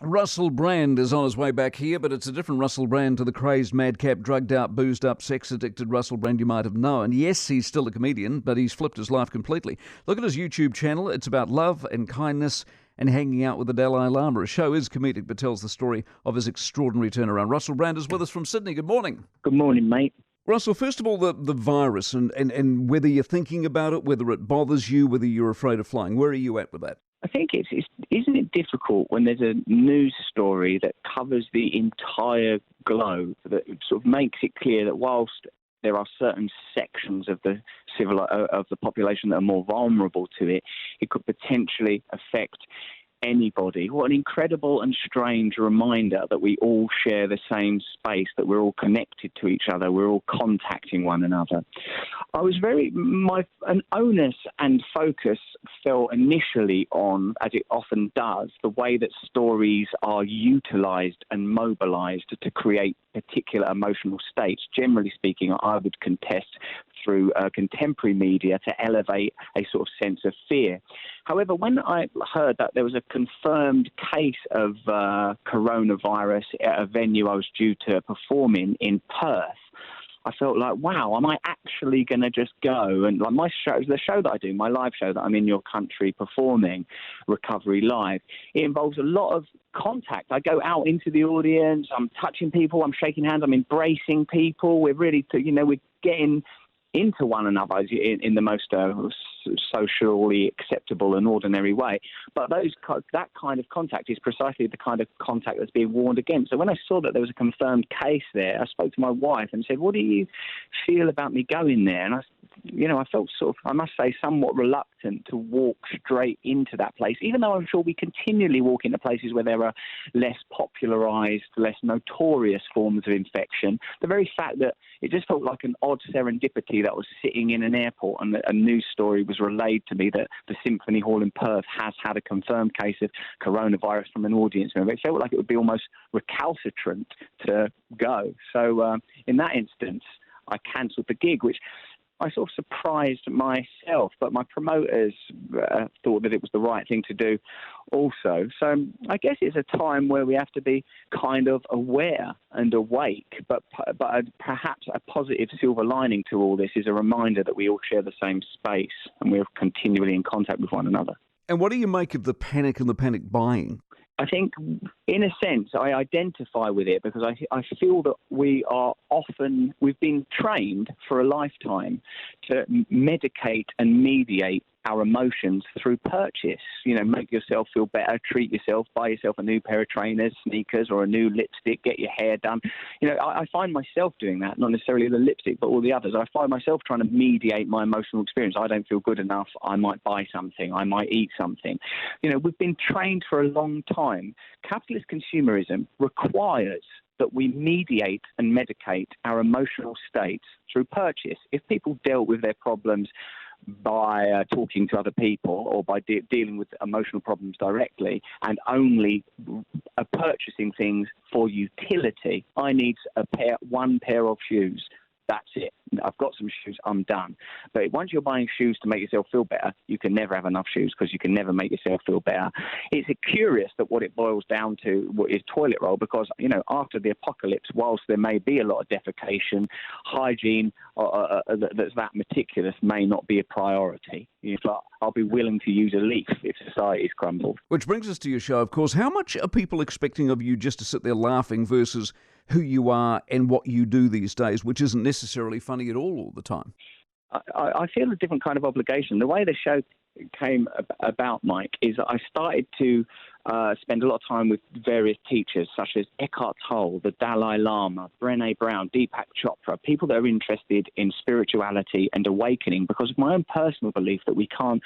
Russell Brand is on his way back here, but it's a different Russell Brand to the crazed, madcap, drugged out, boozed up, sex-addicted Russell Brand you might have known. Yes, he's still a comedian, but he's flipped his life completely. Look at his YouTube channel. It's about love and kindness and hanging out with the Dalai Lama. His show is comedic, but tells the story of his extraordinary turnaround. Russell Brand is with us from Sydney. Good morning. Good morning, mate. Russell, first of all, the virus and whether you're thinking about it, whether it bothers you, whether you're afraid of flying. Where are you at with that? I think isn't it difficult when there's a news story that covers the entire globe, that sort of makes it clear that whilst there are certain sections of the population that are more vulnerable to it, it could potentially affect anybody. What an incredible and strange reminder that we all share the same space, that we're all connected to each other, we're all contacting one another. I was an onus and focus fell initially on, as it often does, the way that stories are utilised and mobilised to create particular emotional states. Generally speaking, I would contest through contemporary media to elevate a sort of sense of fear. However, when I heard that there was a confirmed case of coronavirus at a venue I was due to perform in Perth, I felt like, wow, am I actually going to just go? And like the show that I do, my live show that I'm in your country performing, Recovery Live, it involves a lot of contact. I go out into the audience, I'm touching people, I'm shaking hands, I'm embracing people. We're really, we're getting into one another in the most socially acceptable and ordinary way. But that kind of contact is precisely the kind of contact that's being warned against. So when I saw that there was a confirmed case there, I spoke to my wife and said, what do you feel about me going there? And I felt sort of, I must say, somewhat reluctant to walk straight into that place, even though I'm sure we continually walk into places where there are less popularised, less notorious forms of infection. The very fact that it just felt like an odd serendipity that I was sitting in an airport and a news story was relayed to me that the Symphony Hall in Perth has had a confirmed case of coronavirus from an audience member. It felt like it would be almost recalcitrant to go. So in that instance, I cancelled the gig, which I sort of surprised myself, but my promoters thought that it was the right thing to do also. So I guess it's a time where we have to be kind of aware and awake, but perhaps a positive silver lining to all this is a reminder that we all share the same space and we're continually in contact with one another. And what do you make of the panic and the panic buying? I think, in a sense, I identify with it because I feel that we've been trained for a lifetime to medicate and mediate our emotions through purchase. Make yourself feel better, treat yourself, buy yourself a new pair of trainers, sneakers, or a new lipstick, get your hair done. I find myself doing that, not necessarily the lipstick, but all the others. I find myself trying to mediate my emotional experience. I don't feel good enough. I might buy something. I might eat something. We've been trained for a long time. Capitalist consumerism requires that we mediate and medicate our emotional states through purchase. If people dealt with their problems by talking to other people or by dealing with emotional problems directly and only purchasing things for utility, I need one pair of shoes. That's it. I've got some shoes, I'm done. But once you're buying shoes to make yourself feel better, you can never have enough shoes because you can never make yourself feel better. It's curious that what it boils down to is toilet roll because, after the apocalypse, whilst there may be a lot of defecation, hygiene that's that meticulous may not be a priority. But I'll be willing to use a leaf if society's crumbled. Which brings us to your show, of course. How much are people expecting of you just to sit there laughing versus who you are and what you do these days, which isn't necessarily funny at all the time? I feel a different kind of obligation. The way the show came about, Mike, is that I started to spend a lot of time with various teachers such as Eckhart Tolle, the Dalai Lama, Brené Brown, Deepak Chopra, people that are interested in spirituality and awakening because of my own personal belief that we can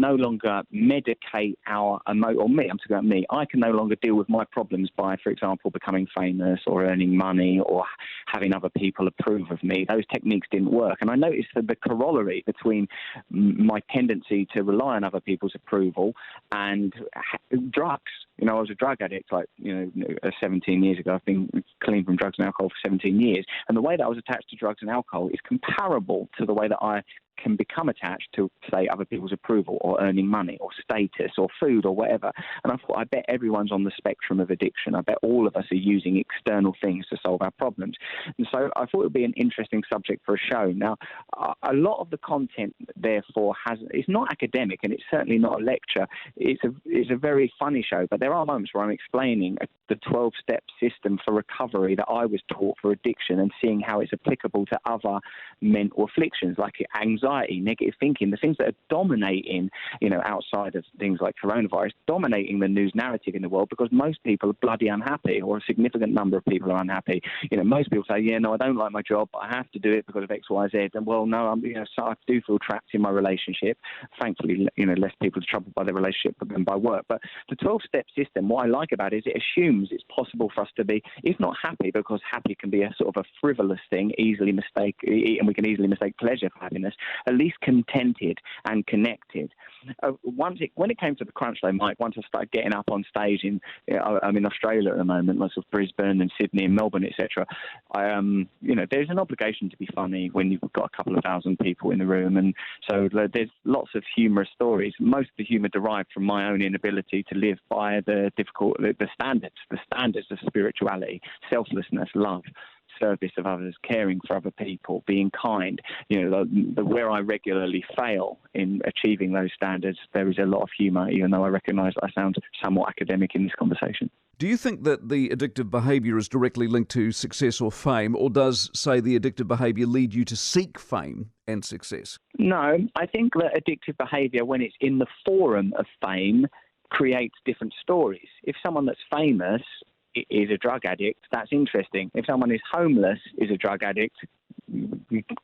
no longer medicate I can no longer deal with my problems by, for example, becoming famous or earning money or having other people approve of me. Those techniques didn't work. And I noticed that the corollary between my tendency to rely on other people's approval and drugs. I was a drug addict 17 years ago. I've been clean from drugs and alcohol for 17 years. And the way that I was attached to drugs and alcohol is comparable to the way that I can become attached to, say, other people's approval or earning money or status or food or whatever. And I thought, I bet everyone's on the spectrum of addiction. I bet all of us are using external things to solve our problems. And so I thought it would be an interesting subject for a show. Now, a lot of the content, therefore, it's not academic, and it's certainly not a lecture. It's a very funny show, but there are moments where I'm explaining the 12-step system for recovery that I was taught for addiction and seeing how it's applicable to other mental afflictions like anxiety, negative thinking, the things that are dominating, outside of things like coronavirus, dominating the news narrative in the world, because most people are bloody unhappy, or a significant number of people are unhappy. Most people say, I don't like my job, but I have to do it because of X, Y, Z. And well, no, so I do feel trapped in my relationship. Thankfully, less people are troubled by their relationship than by work. But the 12-step system, what I like about it is it assumes it's possible for us to be, if not happy, because happy can be a sort of a frivolous thing, and we can easily mistake pleasure for happiness, at least contented and connected. When it came to the crunch, though, Mike, once I started getting up on stage I'm in Australia at the moment, lots of Brisbane and Sydney and Melbourne, etc. There's an obligation to be funny when you've got a couple of thousand people in the room, and so there's lots of humorous stories. Most of the humour derived from my own inability to live by the standards of spirituality, selflessness, love, service of others, caring for other people, being kind. Where I regularly fail in achieving those standards, there is a lot of humour, even though I recognise I sound somewhat academic in this conversation. Do you think that the addictive behaviour is directly linked to success or fame, or does, say, the addictive behaviour lead you to seek fame and success? No, I think that addictive behaviour, when it's in the forum of fame, creates different stories. If someone that's famous is a drug addict, that's interesting. If someone is homeless is a drug addict,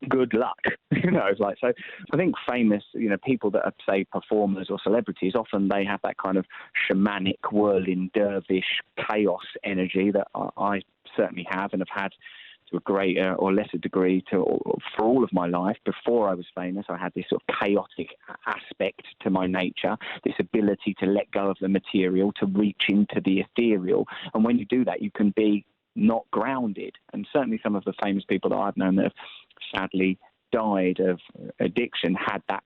good luck. So I think famous, people that are, say, performers or celebrities, often they have that kind of shamanic, whirling, dervish, chaos energy that I certainly have and have had to a greater or lesser degree for all of my life. Before I was famous, I had this sort of chaotic aspect to my nature, this ability to let go of the material, to reach into the ethereal. And when you do that, you can be not grounded. And certainly some of the famous people that I've known that have sadly died of addiction had that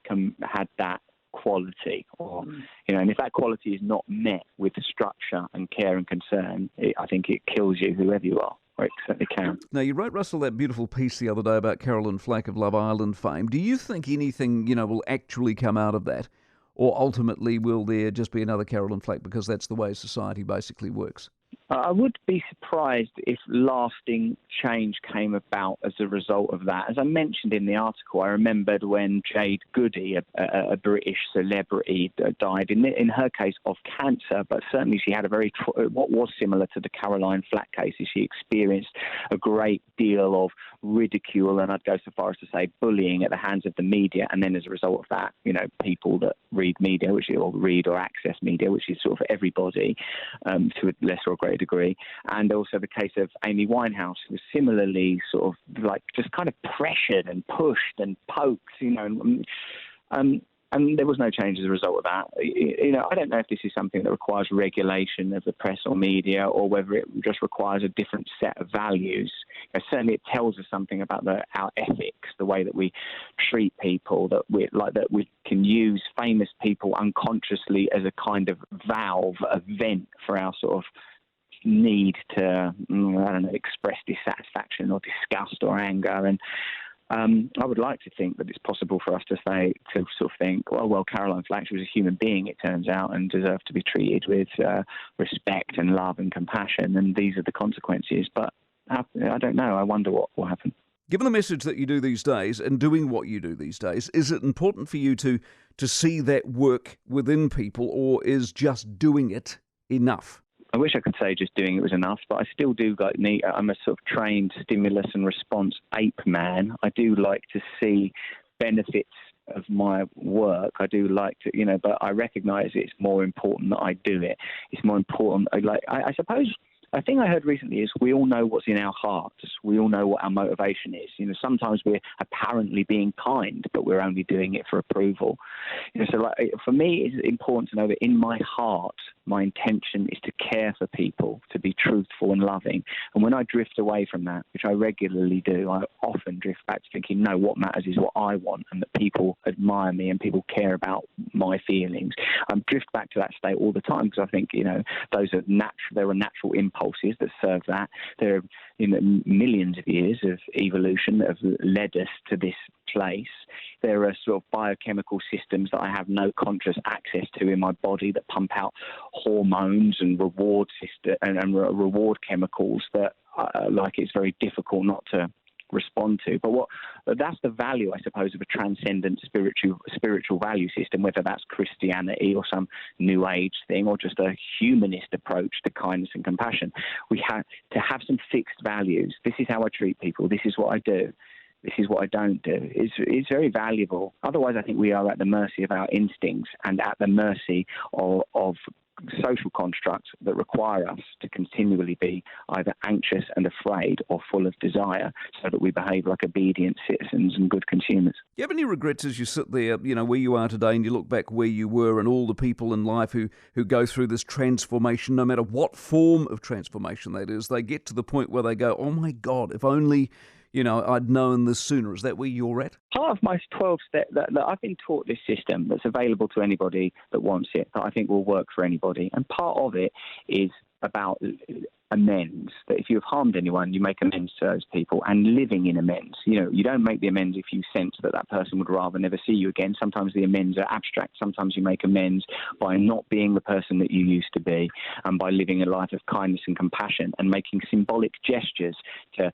quality, and if that quality is not met with structure and care and concern, I think it kills you, whoever you are. It certainly can. Now, you wrote, Russell, that beautiful piece the other day about Caroline Flack of Love Island fame. Do you think anything, will actually come out of that? Or ultimately, will there just be another Caroline Flack, because that's the way society basically works? I would be surprised if lasting change came about as a result of that. As I mentioned in the article, I remembered when Jade Goody, a British celebrity, died, in her case of cancer, but certainly she had what was similar to the Caroline Flack case. She experienced a great deal of ridicule, and I'd go so far as to say bullying at the hands of the media, and then as a result of that, people that read media, read or access media, which is sort of everybody, to a lesser or greater degree. And also the case of Amy Winehouse, who was similarly sort of like just kind of pressured and pushed and poked, and there was no change as a result of that. I don't know if this is something that requires regulation of the press or media, or whether it just requires a different set of values. Certainly it tells us something about our ethics, the way that we treat people, that we can use famous people unconsciously as a kind of valve, a vent for our sort of need to, express dissatisfaction or disgust or anger. And I would like to think that it's possible for us to sort of think, well, Caroline Flack, she was a human being, it turns out, and deserved to be treated with respect and love and compassion, and these are the consequences. But I don't know. I wonder what will happen. Given the message that you do these days and doing what you do these days, is it important for you to see that work within people, or is just doing it enough? I wish I could say just doing it was enough, but I still do I'm a sort of trained stimulus and response ape man. I do like to see benefits of my work. I do like to, but I recognise it's more important that I do it. It's more important. I suppose A thing I heard recently is we all know what's in our hearts. We all know what our motivation is. Sometimes we're apparently being kind, but we're only doing it for approval. So for me, it's important to know that in my heart, my intention is to care for people, to be truthful and loving. And when I drift away from that, which I regularly do, I often drift back to thinking, no, what matters is what I want, and that people admire me and people care about my feelings. I drift back to that state all the time because I think, those are natural. There are natural impulses that serve that. There are millions of years of evolution that have led us to this place. There are sort of biochemical systems that I have no conscious access to in my body that pump out hormones and reward reward chemicals that it's very difficult not to respond to. But that's the value, I suppose, of a transcendent spiritual value system, whether that's Christianity or some New Age thing or just a humanist approach to kindness and compassion. We have to have some fixed values. This is how I treat people. This is what I do. This is what I don't do. It's very valuable. Otherwise, I think we are at the mercy of our instincts and at the mercy of social constructs that require us to continually be either anxious and afraid or full of desire so that we behave like obedient citizens and good consumers. Do you have any regrets as you sit there, where you are today and you look back where you were and all the people in life who go through this transformation, no matter what form of transformation that is, they get to the point where they go, oh my God, if only I'd known this sooner. Is that where you're at? Part of my 12-step, that I've been taught this system that's available to anybody that wants it, that I think will work for anybody. And part of it is about amends, that if you have harmed anyone, you make amends to those people, and living in amends. You don't make the amends if you sense that person would rather never see you again. Sometimes the amends are abstract. Sometimes you make amends by not being the person that you used to be, and by living a life of kindness and compassion and making symbolic gestures to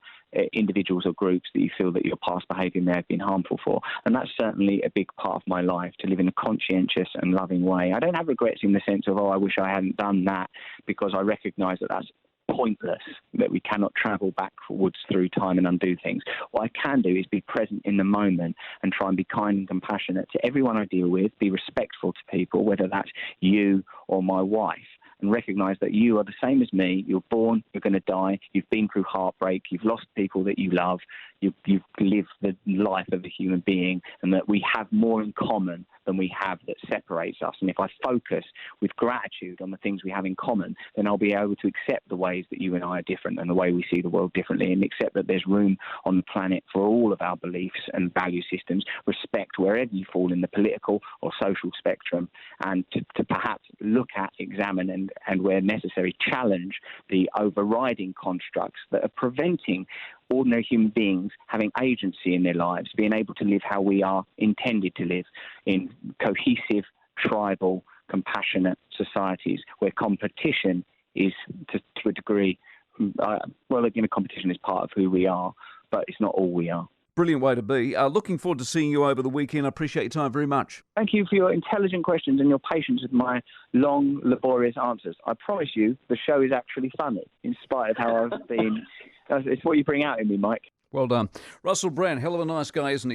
individuals or groups that you feel that your past behaviour may have been harmful for. And that's certainly a big part of my life, to live in a conscientious and loving way. I don't have regrets in the sense of, I wish I hadn't done that, because I recognise that that's pointless, that we cannot travel backwards through time and undo things. What I can do is be present in the moment and try and be kind and compassionate to everyone I deal with, be respectful to people, whether that's you or my wife, and recognise that you are the same as me. You're born, you're going to die, you've been through heartbreak, you've lost people that you love, you've lived the life of a human being, and that we have more in common than we have that separates us. And if I focus with gratitude on the things we have in common, then I'll be able to accept the ways that you and I are different and the way we see the world differently, and accept that there's room on the planet for all of our beliefs and value systems, respect wherever you fall in the political or social spectrum, and to perhaps look at, examine, and where necessary, challenge the overriding constructs that are preventing ordinary human beings having agency in their lives, being able to live how we are intended to live, in cohesive, tribal, compassionate societies where competition is, to a degree, competition is part of who we are, but it's not all we are. Brilliant way to be. Looking forward to seeing you over the weekend. I appreciate your time very much. Thank you for your intelligent questions and your patience with my long, laborious answers. I promise you the show is actually funny, in spite of how I've been. It's what you bring out in me, Mike. Well done. Russell Brand, hell of a nice guy, isn't he?